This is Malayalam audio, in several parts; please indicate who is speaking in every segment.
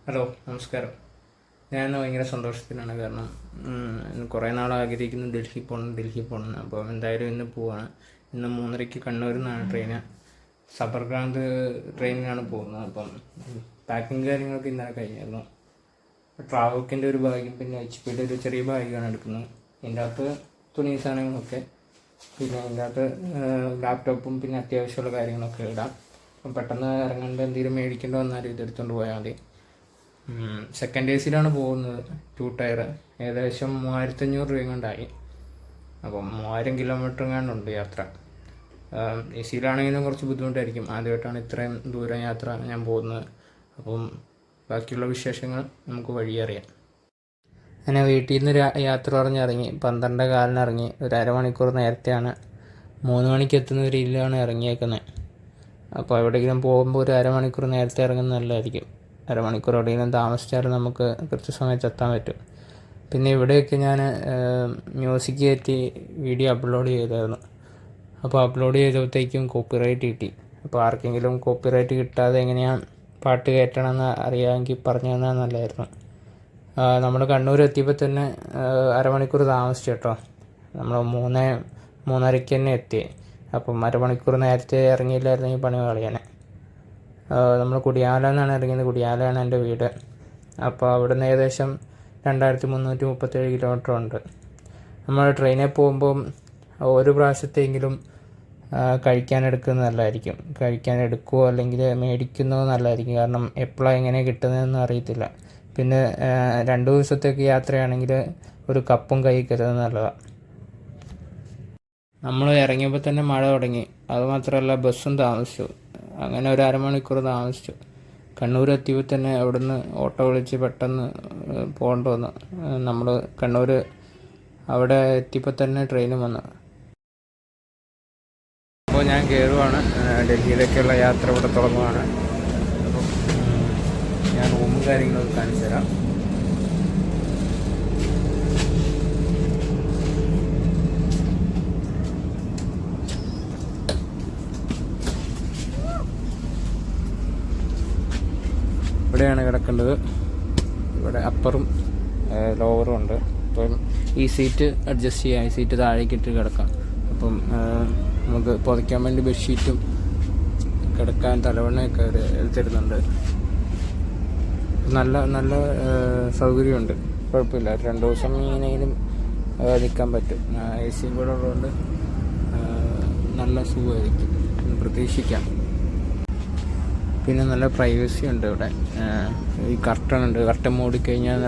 Speaker 1: ഹലോ, നമസ്കാരം. ഞാൻ ഭയങ്കര സന്തോഷത്തിലാണ്. കാരണം കുറേ നാൾ ആഗ്രഹിക്കുന്നു ഡൽഹി പോകണം. അപ്പോൾ എന്തായാലും ഇന്ന് പോവാണ്. ഇന്ന് 3:30 കണ്ണൂരിൽ നിന്നാണ് ട്രെയിന്. സബർകാന്ത് ട്രെയിനിനാണ് പോകുന്നത്. അപ്പം പാക്കിങ് കാര്യങ്ങളൊക്കെ ഇന്നലെ കഴിഞ്ഞായിരുന്നു. ട്രാവൽക്കിൻ്റെ ഒരു ബാഗും പിന്നെ HP ഒരു ചെറിയ ബാഗാണ് എടുക്കുന്നത്. ഇതിൻ്റെ അകത്ത് തുണി സാധനങ്ങളൊക്കെ, പിന്നെ ഇതിൻ്റെ അകത്ത് ലാപ്ടോപ്പും പിന്നെ അത്യാവശ്യമുള്ള കാര്യങ്ങളൊക്കെ ഇടാം. അപ്പം പെട്ടെന്ന് ഇറങ്ങേണ്ട എന്തെങ്കിലും മേടിക്കേണ്ട വന്നാലും ഇതെടുത്തുകൊണ്ട് പോയാൽ മതി. സെക്കൻഡ് AC പോകുന്നത്. 2 ടയർ ഏകദേശം 3500 രൂപ കൊണ്ടായി. അപ്പം 3000 കിലോമീറ്റർ എങ്ങാണ്ടുണ്ട് യാത്ര. AC കുറച്ച് ബുദ്ധിമുട്ടായിരിക്കും. ആദ്യമായിട്ടാണ് ഇത്രയും ദൂരം യാത്ര ഞാൻ പോകുന്നത്. അപ്പം ബാക്കിയുള്ള വിശേഷങ്ങൾ നമുക്ക് വഴിയറിയാം. അങ്ങനെ വീട്ടിൽ നിന്ന് യാത്ര പറഞ്ഞിറങ്ങി 12:15 ഇറങ്ങി. ഒരു അരമണിക്കൂർ നേരത്തെയാണ്, 3 മണിക്ക് എത്തുന്ന ഒരു രീതിയിലാണ് ഇറങ്ങിയേക്കുന്നത്. അപ്പോൾ എവിടെയെങ്കിലും പോകുമ്പോൾ ഒരു അരമണിക്കൂർ നേരത്തെ ഇറങ്ങുന്നത് നല്ലതായിരിക്കും. അരമണിക്കൂർ എവിടെയെങ്കിലും താമസിച്ചാലും നമുക്ക് കൃത്യസമയത്ത് എത്താൻ പറ്റും. പിന്നെ ഇവിടെയൊക്കെ ഞാൻ മ്യൂസിക് കയറ്റി വീഡിയോ അപ്ലോഡ് ചെയ്തായിരുന്നു. അപ്പോൾ അപ്ലോഡ് ചെയ്തപ്പോഴത്തേക്കും കോപ്പിറൈറ്റ് കിട്ടി. അപ്പോൾ ആർക്കെങ്കിലും കോപ്പിറൈറ്റ് കിട്ടാതെ എങ്ങനെയാണ് പാട്ട് കയറ്റണമെന്ന് അറിയാമെങ്കിൽ പറഞ്ഞു തന്നാൽ നല്ലതായിരുന്നു. നമ്മൾ കണ്ണൂർ എത്തിയപ്പോൾ തന്നെ അരമണിക്കൂർ താമസിച്ചു കേട്ടോ. നമ്മൾ 3:30 തന്നെ എത്തി. അപ്പം അരമണിക്കൂർ നേരത്തെ ഇറങ്ങിയില്ലായിരുന്നെങ്കിൽ പണി കളയാനെ. നമ്മൾ കുടിയാല എന്നാണ് ഇറങ്ങിയത്. കുടിയാലയാണ് എൻ്റെ വീട്. അപ്പോൾ അവിടുന്ന് ഏകദേശം 2337 കിലോമീറ്റർ ഉണ്ട്. നമ്മൾ ട്രെയിനിൽ പോകുമ്പം ഒരു പ്രാവശ്യത്തെങ്കിലും കഴിക്കാൻ എടുക്കുന്നത് നല്ലതായിരിക്കും. കഴിക്കാൻ എടുക്കുകയോ അല്ലെങ്കിൽ മേടിക്കുന്നതോ നല്ലതായിരിക്കും. കാരണം എപ്പോഴാണ് എങ്ങനെ കിട്ടുന്നതെന്ന് അറിയത്തില്ല. പിന്നെ 2 ദിവസത്തേക്ക് യാത്രയാണെങ്കിൽ ഒരു കപ്പും കൈ കരുതുന്നത് നല്ലതാണ്. നമ്മൾ ഇറങ്ങിയപ്പോൾ തന്നെ മഴ തുടങ്ങി. അതുമാത്രമല്ല ബസ്സും താമസിച്ചു. അങ്ങനെ ഒരു അരമണിക്കൂർ താമസിച്ചു. കണ്ണൂർ എത്തിയപ്പോൾ തന്നെ അവിടുന്ന് ഓട്ടോ വിളിച്ച് പെട്ടെന്ന് പോകേണ്ടി വന്നു. നമ്മൾ കണ്ണൂർ അവിടെ എത്തിയപ്പോൾ തന്നെ ട്രെയിനും വന്നു. അപ്പോൾ ഞാൻ കയറുവാണ്. ഡൽഹിയിലേക്കുള്ള യാത്ര ഇവിടെ തുടങ്ങുവാണ്. അപ്പം ഞാൻ റൂമും കാര്യങ്ങളൊക്കെ കാണിച്ചു തരാം. ഇവിടെയാണ് കിടക്കേണ്ടത്. ഇവിടെ അപ്പറും ലോവറും ഉണ്ട്. അപ്പം ഈ സീറ്റ് അഡ്ജസ്റ്റ് ചെയ്യാം. ഈ സീറ്റ് താഴേക്കിട്ട് കിടക്കാം. അപ്പം നമുക്ക് പുതയ്ക്കാൻ വേണ്ടി ബെഡ്ഷീറ്റും കിടക്കാൻ തലവണ്ണയൊക്കെ അവർ തരുന്നുണ്ട്. നല്ല നല്ല സൗകര്യമുണ്ട്. കുഴപ്പമില്ല. 2 ദിവസം എങ്ങനെയെങ്കിലും നിൽക്കാൻ പറ്റും. AC കൂടെ ഉള്ളതുകൊണ്ട് നല്ല സുഖമായിരിക്കും, പ്രതീക്ഷിക്കാം. പിന്നെ നല്ല പ്രൈവസി ഉണ്ട് ഇവിടെ. ഈ കർട്ടൺ ഉണ്ട്. കർട്ടൻ മൂടിക്കഴിഞ്ഞാൽ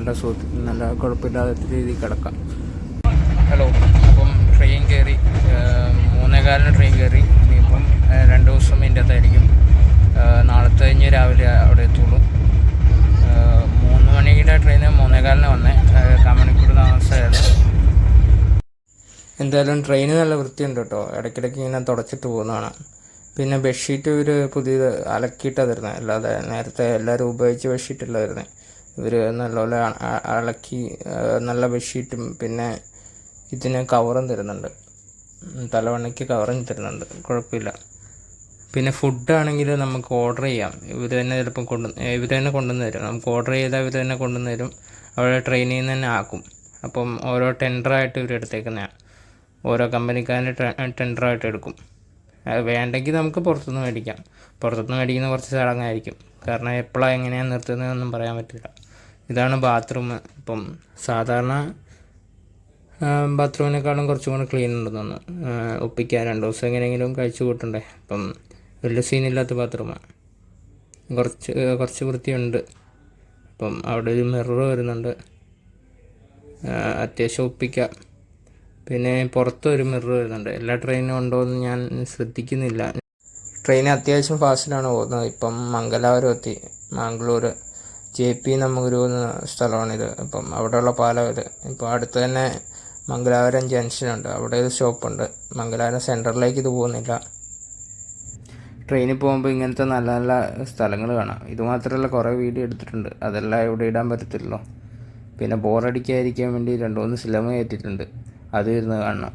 Speaker 1: നല്ല കുഴപ്പമില്ലാത്ത രീതിയിൽ കിടക്കാം. ഹലോ, അപ്പം ട്രെയിൻ കയറി. 3:15 ട്രെയിൻ കയറി. ഇനിയിപ്പം 2 ദിവസം ഇതിൻ്റെ അകത്തായിരിക്കും. നാളത്തെ കഴിഞ്ഞ് രാവിലെ അവിടെ എത്തുള്ളൂ. 3 മണിയുടെ ട്രെയിന് 3:15 വന്നേ. 1/4 മണിക്കൂർ താമസമായിരുന്നു. എന്തായാലും ട്രെയിന് നല്ല വൃത്തിയുണ്ട് കേട്ടോ. ഇടയ്ക്കിടയ്ക്ക് ഇങ്ങനെ തുടച്ചിട്ട് പോകുന്നതാണ്. പിന്നെ ബെഡ്ഷീറ്റ് ഇവർ പുതിയത് അലക്കിയിട്ടാണ് തരുന്നത്. അല്ലാതെ നേരത്തെ എല്ലാവരും ഉപയോഗിച്ച ബെഡ്ഷീറ്റല്ല തരുന്നത്. ഇവർ നല്ലപോലെ അലക്കി നല്ല ബെഡ്ഷീറ്റും പിന്നെ ഇതിന് കവറും തരുന്നുണ്ട്. തലവണ്ണയ്ക്ക് കവറും തരുന്നുണ്ട്. കുഴപ്പമില്ല. പിന്നെ ഫുഡാണെങ്കിൽ നമുക്ക് ഓർഡർ ചെയ്യാം. ഇവർ തന്നെ ചിലപ്പം ഇവർ തന്നെ കൊണ്ടുവന്ന് തരും. നമുക്ക് ഓർഡർ ചെയ്താൽ ഇവർ തന്നെ കൊണ്ടുവന്ന് തരും. അവിടെ ട്രെയിനിൽ നിന്ന് തന്നെ ആക്കും. അപ്പം ഓരോ ടെൻഡറായിട്ട് ഇവർ എടുത്തേക്കുന്നതാണ്. ഓരോ കമ്പനിക്കാരൻ്റെ ടെൻഡറായിട്ട് എടുക്കും. വേണ്ടെങ്കിൽ നമുക്ക് പുറത്തുനിന്ന് മേടിക്കാം. പുറത്തുനിന്ന് മേടിക്കുന്ന കുറച്ച് ചടങ്ങായിരിക്കും. കാരണം എപ്പോഴാണ് എങ്ങനെയാണ് നിർത്തുന്നതെന്നൊന്നും പറയാൻ പറ്റില്ല. ഇതാണ് ബാത്റൂം. ഇപ്പം സാധാരണ ബാത്റൂമിനേക്കാളും കുറച്ചും കൂടെ ക്ലീൻ ഉണ്ടെന്ന് ഒപ്പിക്കാൻ 2 ദിവസം എങ്ങനെയെങ്കിലും കഴിച്ചു കൂട്ടണ്ടേ. അപ്പം വലിയ സീനില്ലാത്ത ബാത്റൂമാണ്. കുറച്ച് വൃത്തിയുണ്ട്. അപ്പം അവിടെ ഒരു മിറർ വരുന്നുണ്ട്. അത്യാവശ്യം ഒപ്പിക്കാം. പിന്നെ പുറത്തൊരു മിറർ വരുന്നുണ്ട്. എല്ലാ ട്രെയിനും ഉണ്ടോ എന്ന് ഞാൻ ശ്രദ്ധിക്കുന്നില്ല. ട്രെയിൻ അത്യാവശ്യം ഫാസ്റ്റിലാണ് പോകുന്നത്. ഇപ്പം മംഗലാപുരം എത്തി. മാംഗ്ലൂർ JP നമ്പൂരു എന്ന സ്ഥലമാണിത്. ഇപ്പം അവിടെയുള്ള പാലം ഇത്. ഇപ്പോൾ അടുത്ത് തന്നെ മംഗലാപുരം ജംഗ്ഷനുണ്ട്. അവിടെ ഒരു സ്റ്റോപ്പുണ്ട്. മംഗലാപുരം സെൻറ്ററിലേക്ക് ഇത് പോകുന്നില്ല. ട്രെയിനിൽ പോകുമ്പോൾ ഇങ്ങനത്തെ നല്ല നല്ല സ്ഥലങ്ങൾ കാണാം. ഇതുമാത്രമല്ല, കുറേ വീഡിയോ എടുത്തിട്ടുണ്ട്. അതെല്ലാം ഇവിടെ ഇടാൻ പറ്റത്തില്ലല്ലോ. പിന്നെ ബോറടിക്കാതിരിക്കാൻ വേണ്ടി 2-3 സിനിമ കയറ്റിയിട്ടുണ്ട്. അത് ഇരുന്ന് കാണണം.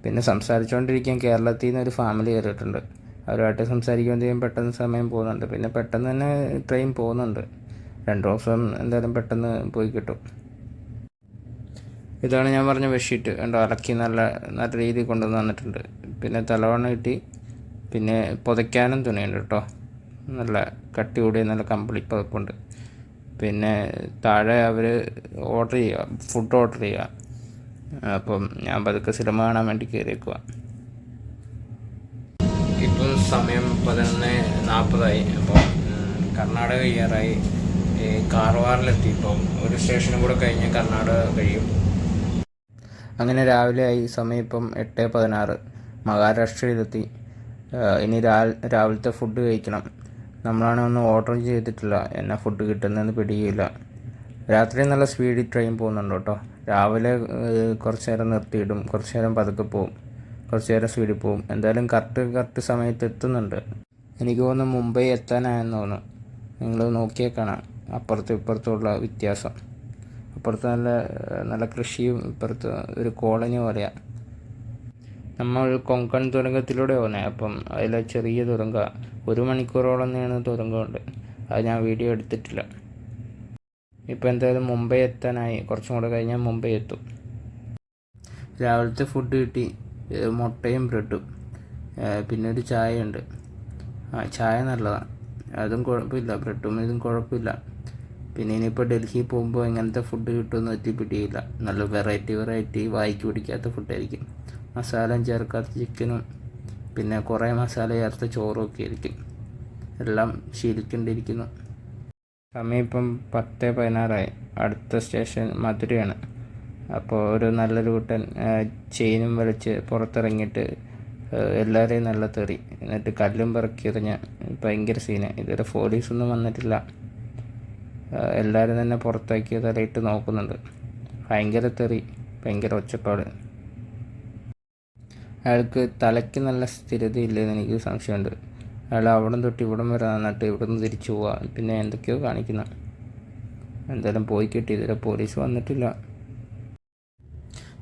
Speaker 1: പിന്നെ സംസാരിച്ചുകൊണ്ടിരിക്കാൻ കേരളത്തിൽ നിന്ന് ഒരു ഫാമിലി കയറിയിട്ടുണ്ട്. അവരുമായിട്ട് സംസാരിക്കുമ്പോഴത്തേക്കും പെട്ടെന്ന് സമയം പോകുന്നുണ്ട്. പിന്നെ പെട്ടെന്ന് തന്നെ ട്രെയിൻ പോകുന്നുണ്ട്. 2 ദിവസം എന്തായാലും പെട്ടെന്ന് പോയി കിട്ടും. ഇതാണ് ഞാൻ പറഞ്ഞ ബെഡ്ഷീറ്റ്. കണ്ടോ, അലക്കി നല്ല നല്ല രീതിയിൽ കൊണ്ടുവന്ന് വന്നിട്ടുണ്ട്. പിന്നെ തലവണ കിട്ടി. പിന്നെ പുതയ്ക്കാനും തുണിയുണ്ട് കേട്ടോ. നല്ല കട്ടി കൂടിയ നല്ല കമ്പിളി പുതപ്പുണ്ട്. പിന്നെ താഴെ അവർ ഫുഡ് ഓർഡർ ചെയ്യുക. അപ്പം ഞാൻ പതുക്കെ സിനിമ കാണാൻ വേണ്ടി കയറിയേക്കുക. ഇപ്പം സമയം 11:40 അപ്പോൾ കർണാടക കഴിയാറായി. കാർവാറിലെത്തി. ഇപ്പം ഒരു സ്റ്റേഷനും കൂടെ കഴിഞ്ഞ് കർണാടക കഴിയും. അങ്ങനെ രാവിലെ ആയി. സമയം ഇപ്പം 8:16. മഹാരാഷ്ട്രയിലെത്തി. ഇനി രാവിലത്തെ ഫുഡ് കഴിക്കണം. നമ്മളാണെങ്കിൽ ഒന്നും ഓർഡർ ചെയ്തിട്ടില്ല. എന്നാ ഫുഡ് കിട്ടുന്നതെന്ന് പിടിയില്ല. രാത്രി നല്ല സ്പീഡിൽ ട്രെയിൻ പോകുന്നുണ്ട് കേട്ടോ. രാവിലെ കുറച്ച് നേരം നിർത്തിയിടും, കുറച്ച് നേരം പതുക്കെ പോവും, കുറച്ച് നേരം സ്പീഡിൽ പോവും. എന്തായാലും കറക്റ്റ് സമയത്ത് എത്തുന്നുണ്ട്. എനിക്ക് തോന്നുന്നു മുംബൈ എത്താനായെന്ന് തോന്നുന്നു. നിങ്ങൾ നോക്കിയാൽ കാണാം അപ്പുറത്തും ഇപ്പുറത്തുമുള്ള വ്യത്യാസം. അപ്പുറത്ത് നല്ല കൃഷിയും ഇപ്പുറത്ത് ഒരു കോളനി പോലെയാണ്. നമ്മൾ കൊങ്കൺ തുരങ്കത്തിലൂടെ പോകുന്നത്. അപ്പം അതിലെ ചെറിയ തുരങ്ക 1 മണിക്കൂറോളം നീളുന്ന തുരങ്കമുണ്ട്. അത് ഞാൻ വീഡിയോ എടുത്തിട്ടില്ല. ഇപ്പം എന്തായാലും മുംബൈ എത്താനായി. കുറച്ചും കൂടെ കഴിഞ്ഞാൽ മുംബൈ എത്തും. രാവിലത്തെ ഫുഡ് കിട്ടി. മുട്ടയും ബ്രെഡും, പിന്നെ ഒരു ചായ ഉണ്ട്. ചായ നല്ലതാണ്, അതും കുഴപ്പമില്ല. ബ്രെഡും ഇതും കുഴപ്പമില്ല. പിന്നെ ഇനിയിപ്പോൾ ഡൽഹി പോകുമ്പോൾ എങ്ങനത്തെ ഫുഡ് കിട്ടുമെന്ന് എത്തിപ്പിടിയില്ല. നല്ല വെറൈറ്റി വായിക്ക് പിടിക്കാത്ത ഫുഡായിരിക്കും. മസാല ചേർക്കാത്ത ചിക്കനും പിന്നെ കുറേ മസാല ചേർത്ത ചോറും ഒക്കെ ആയിരിക്കും. എല്ലാം ശീലിക്കേണ്ടിയിരിക്കുന്നു. സമയം ഇപ്പം 10:16. അടുത്ത സ്റ്റേഷൻ മധുരയാണ്. അപ്പോൾ ഒരു നല്ലൊരു കൂട്ടൻ ചെയിനും വലിച്ച് പുറത്തിറങ്ങിയിട്ട് എല്ലാവരെയും നല്ല തെറി, എന്നിട്ട് കല്ലും പറക്കി എറിഞ്ഞ് ഭയങ്കര സീന്. ഇതുവരെ പോലീസൊന്നും വന്നിട്ടില്ല. എല്ലാവരും തന്നെ പുറത്താക്കി തലയിട്ട് നോക്കുന്നുണ്ട്. ഭയങ്കര തെറി, ഭയങ്കര ഒച്ചപ്പാട്. അയാൾക്ക് തലയ്ക്ക് നല്ല സ്ഥിരതയില്ലെന്ന് എനിക്ക് സംശയമുണ്ട്. അയാൾ അവിടം തൊട്ട് ഇവിടം വരെ നന്നിട്ട് ഇവിടെ നിന്ന് തിരിച്ചു പോവുക, പിന്നെ എന്തൊക്കെയോ കാണിക്കുന്ന. എന്തായാലും പോയി കിട്ടി. ഇതുവരെ പോലീസ് വന്നിട്ടില്ല.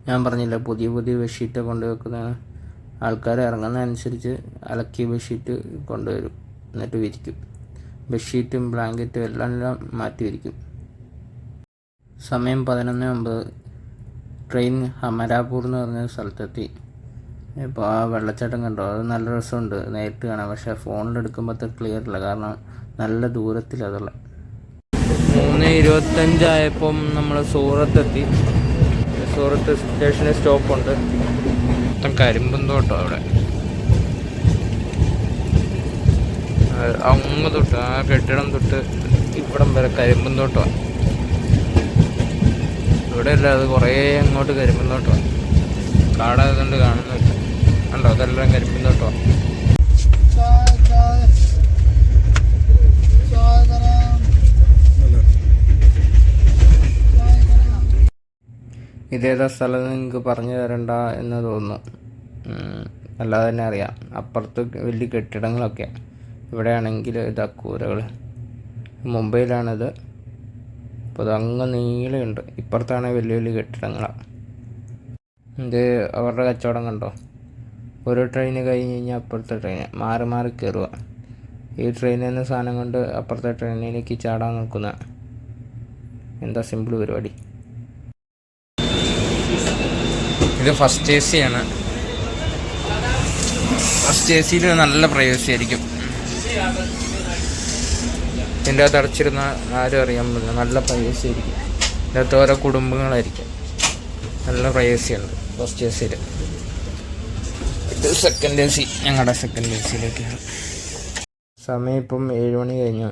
Speaker 1: ഞാൻ പറഞ്ഞില്ല, പുതിയ ബെഡ്ഷീറ്റ് കൊണ്ടുവെക്കുന്നതാണ്. ആൾക്കാർ ഇറങ്ങുന്നതനുസരിച്ച് അലക്കിയ ബെഡ്ഷീറ്റ് കൊണ്ടുവരും, എന്നിട്ട് വിരിക്കും. ബെഡ്ഷീറ്റും ബ്ലാങ്കറ്റും എല്ലാം മാറ്റി വിരിക്കും. സമയം 11:09. ട്രെയിൻ ഹമരാപൂർ എന്ന് പറഞ്ഞ സ്ഥലത്തെത്തി. ഇപ്പോൾ ആ വെള്ളച്ചാട്ടം കണ്ടോ, അത് നല്ല രസമുണ്ട് നേരിട്ട് കാണാം. പക്ഷേ ഫോണിലെടുക്കുമ്പോഴത്തെ ക്ലിയർ ഇല്ല, കാരണം നല്ല ദൂരത്തിലതുള്ള. 3:25 ആയപ്പം നമ്മൾ സൂറത്തെത്തി. സൂറത്ത് സ്റ്റേഷനിൽ സ്റ്റോപ്പുണ്ട്. മൊത്തം കരിമ്പും തോട്ടം അവിടെ. അങ്ങ് തൊട്ട് ആ കെട്ടിടം തൊട്ട് ഇവിടം വരെ കരിമ്പും തോട്ടമാണ്. ഇവിടെ അല്ല, അത് കുറേ അങ്ങോട്ട് കരിമ്പും തോട്ടമാണ്. കാടായതുകൊണ്ട് കാണുന്നില്ല. കണ്ടോ, അതെല്ലാം കരിമ്പും തോട്ടമാണ്. ഇതേതാ സ്ഥലം നിങ്ങൾക്ക് പറഞ്ഞു തരണ്ട എന്ന് തോന്നുന്നു. അല്ലാതെ തന്നെ അറിയാം. അപ്പുറത്ത് വലിയ കെട്ടിടങ്ങളൊക്കെ. ഇവിടെയാണെങ്കിൽ ഇതാ കൂരകൾ. മുംബൈയിലാണിത്. അപ്പോൾ അതങ്ങ് നീളമുണ്ട്. ഇപ്പുറത്താണെങ്കിൽ വലിയ കെട്ടിടങ്ങളാണ്. ഇത് അവരുടെ കച്ചവടം കണ്ടോ. ഒരു ട്രെയിന് കഴിഞ്ഞ് കഴിഞ്ഞാൽ അപ്പുറത്തെ ട്രെയിൻ മാറി കയറുക. ഈ ട്രെയിനിൽ നിന്ന് സാധനം കൊണ്ട് അപ്പുറത്തെ ട്രെയിനിലേക്ക് ചാടാൻ നോക്കുന്ന. എന്താ സിമ്പിൾ പരിപാടി. ഇത് ഫസ്റ്റ് AC ആണ്. ഫസ്റ്റ് AC നല്ല പ്രൈവസി ആയിരിക്കും. ഇതിൻ്റെ അകത്ത് അടച്ചിരുന്ന ആരും അറിയാൻ പറ്റില്ല. നല്ല പ്രൈവസി ആയിരിക്കും. ഇതിൻ്റെ അകത്ത് ഓരോ കുടുംബങ്ങളായിരിക്കും. നല്ല പ്രൈവസിയുണ്ട് ഫസ്റ്റ് AC. ഇത് സെക്കൻഡ് AC. ഞങ്ങളുടെ സെക്കൻഡ് ACയിലേക്കാണ്. സമയം ഇപ്പം 7 മണി കഴിഞ്ഞു.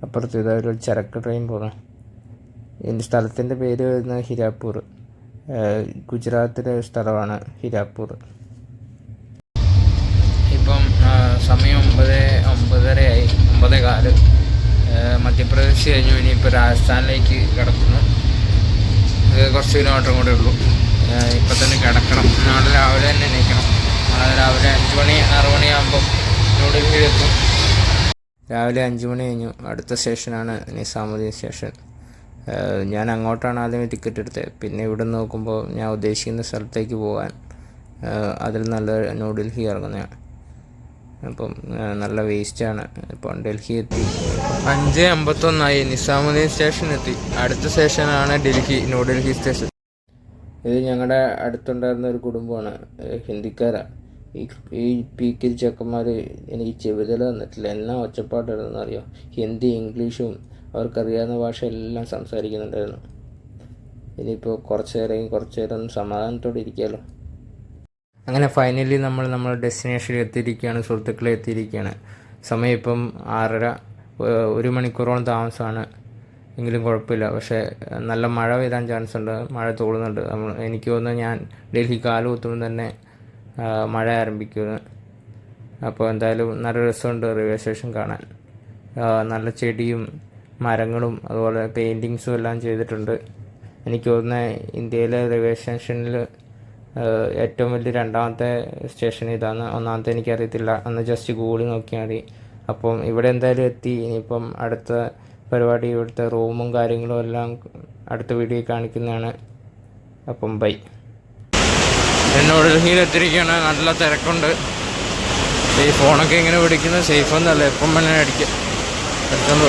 Speaker 1: അപ്പുറത്ത് ഇതൊരു ചരക്ക് ട്രെയിൻ പോകുന്നു. ഇതിൻ്റെ സ്ഥലത്തിൻ്റെ പേര് വരുന്നത് ഹിരാപ്പൂർ. ഗുജറാത്തിലെ സ്ഥലമാണ് ഹിരാപ്പൂർ. ഇപ്പം സമയം 9:30 9:15. മധ്യപ്രദേശ് കഴിഞ്ഞു. ഇനിയിപ്പോൾ രാജസ്ഥാനിലേക്ക് കിടക്കുന്നു. കുറച്ച് കിലോമീറ്ററും കൂടെ ഉള്ളൂ. ഇപ്പം തന്നെ കിടക്കണം. നാളെ രാവിലെ തന്നെ എണീക്കണം. നാളെ രാവിലെ 5 മണി 6 മണിയാകുമ്പം ന്യൂഡൽഹിയിലെത്തും. രാവിലെ 5 മണി കഴിഞ്ഞു. അടുത്ത സ്റ്റേഷനാണ് നിസാമുദ്ദീൻ സ്റ്റേഷൻ. ഞാൻ അങ്ങോട്ടാണ് ആദ്യമേ ടിക്കറ്റ് എടുത്തത്. പിന്നെ ഇവിടെ നോക്കുമ്പോൾ ഞാൻ ഉദ്ദേശിക്കുന്ന സ്ഥലത്തേക്ക് പോകാൻ അതിൽ നല്ല ന്യൂഡൽഹി ഇറങ്ങുന്നതാണ്. അപ്പം നല്ല വേസ്റ്റാണ്. ഇപ്പം ഡൽഹി എത്തി 5:51 നിസാമുദ്ദീൻ സ്റ്റേഷൻ എത്തി. അടുത്ത സ്റ്റേഷനാണ് ന്യൂഡൽഹി സ്റ്റേഷൻ. ഇത് ഞങ്ങളുടെ അടുത്തുണ്ടായിരുന്ന ഒരു കുടുംബമാണ്, ഹിന്ദിക്കാരാണ്. ഈ പീക്കിൽ ചെക്കന്മാർ എനിക്ക് ചെവിതല തന്നിട്ടില്ല. എന്നാ ഒച്ചപ്പാട്ടായിരുന്നെന്ന് അറിയോ. ഹിന്ദി ഇംഗ്ലീഷും അവർക്കറിയാവുന്ന ഭാഷ എല്ലാം സംസാരിക്കുന്നുണ്ടായിരുന്നു. ഇനിയിപ്പോൾ കുറച്ച് നേരം ഒന്ന് സമാധാനത്തോടെ ഇരിക്കാമല്ലോ. അങ്ങനെ ഫൈനലി നമ്മൾ ഡെസ്റ്റിനേഷനിൽ എത്തിയിരിക്കുകയാണ്, സുഹൃത്തുക്കളെ എത്തിയിരിക്കുകയാണ്. സമയം ഇപ്പം 6:30, 1 മണിക്കൂറോളം താമസമാണ്. എങ്കിലും കുഴപ്പമില്ല. പക്ഷേ നല്ല മഴ പെയ്യാൻ ചാൻസ് ഉണ്ട്, മഴ തോളുന്നുണ്ട്. എനിക്ക് തോന്നുന്നു ഞാൻ ഡൽഹി കാല് കുത്തുമ്പോൾ തന്നെ മഴ ആരംഭിക്കുമെന്ന്. അപ്പോൾ എന്തായാലും നല്ല രസമുണ്ട് റെയിൽവേ സ്റ്റേഷൻ കാണാൻ. നല്ല ചെടിയും മരങ്ങളും അതുപോലെ പെയിൻറ്റിങ്സും എല്ലാം ചെയ്തിട്ടുണ്ട്. എനിക്ക് തോന്നുന്നത് ഇന്ത്യയിലെ റെയിൽവേ സ്റ്റേഷനിൽ ഏറ്റവും വലിയ 2ാമത്തെ സ്റ്റേഷൻ ഇതാണ്. 1ാമത്തെ എനിക്കറിയത്തില്ല, അന്ന് ജസ്റ്റ് ഗൂഗിളിൽ നോക്കിയാൽ മതി. അപ്പം ഇവിടെ എന്തായാലും എത്തി. ഇനിയിപ്പം അടുത്ത പരിപാടി, ഇവിടുത്തെ റൂമും കാര്യങ്ങളും എല്ലാം അടുത്ത വീഡിയോയിൽ കാണിക്കുന്നതാണ്. അപ്പം ബൈ. ന്യൂഡൽഹിയിൽ എത്തിയിരിക്കുകയാണ്. നല്ല തിരക്കുണ്ട്. ഈ ഫോണൊക്കെ ഇങ്ങനെ പിടിക്കുന്നത് സേഫ് ഒന്നല്ല, എപ്പം വേണേൽ അടിക്കാം. എടുത്തോണ്ട്